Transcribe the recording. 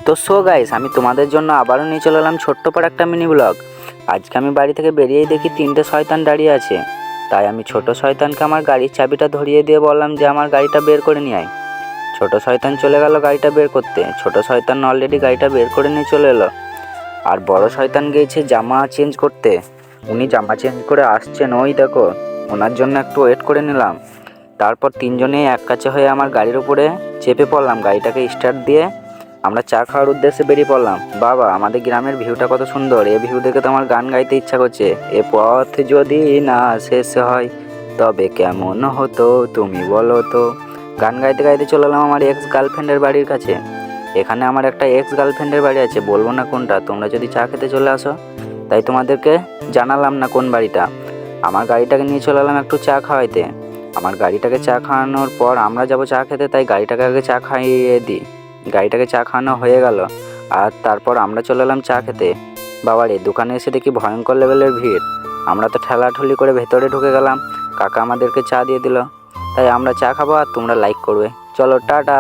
তো so guys, আমি তোমাদের জন্য আবারও নিয়ে চলে এলাম ছোট্ট পর একটা মিনি ব্লগ। আজকে আমি বাড়ি থেকে বেরিয়েই দেখি 3টে শয়তান দাঁড়িয়ে আছে। তাই আমি ছোট শয়তানকে আমার গাড়ির চাবিটা ধরিয়ে দিয়ে বললাম যে আমার গাড়িটা বের করে নিয়ে আয়। ছোট শয়তান চলে গেল গাড়িটা বের করতে। ছোট শয়তান অলরেডি গাড়িটা বের করে নিয়ে চলে এলো। আর বড় শয়তান গিয়েছে জামা চেঞ্জ করতে। উনি জামা চেঞ্জ করে আসছেন, ওই দেখো। ওনার জন্য একটু ওয়েট করে নিলাম। তারপর তিনজনেই এক কাছে হয়ে আমার গাড়ির উপরে চেপে পড়লাম। গাড়িটাকে স্টার্ট দিয়ে আমরা চা খাওয়ার উদ্দেশ্যে বেরিয়ে পড়লাম। বাবা, আমাদের গ্রামের ভিউটা কত সুন্দর! এই ভিউ দেখে তো আমার গান গাইতে ইচ্ছা করছে। এ পথ যদি না শেষ হয় তবে কেমন হতো তুমি বলো তো। গান গাইতে গাইতে চলে এলাম আমার এক্স গার্লফ্রেন্ডের বাড়ির কাছে। এখানে আমার একটা এক্স গার্লফ্রেন্ডের বাড়ি আছে, বলবো না কোনটা। তোমরা যদি চা খেতে চলে আসো, তাই তোমাদেরকে জানালাম না কোন বাড়িটা। আমার গাড়িটাকে নিয়ে চলে এলাম একটু চা খাওয়াইতে। আমার গাড়িটাকে চা খাওয়ানোর পর আমরা যাব চা খেতে, তাই গাড়িটাকে আগে চা খাইয়ে দিই। গাড়িটাকে চা খাওয়ানো হয়ে গেল, আর তারপর আমরা চলে এলাম চা খেতে। বাবারে, দোকানে এসে দেখি ভয়ঙ্কর লেভেলের ভিড়। আমরা তো ঠেলাঠুলি করে ভেতরে ঢুকে গেলাম। কাকা আমাদেরকে চা দিয়ে দিল। তাই আমরা চা খাবো আর তোমরা লাইক করবে। চলো, টাটা।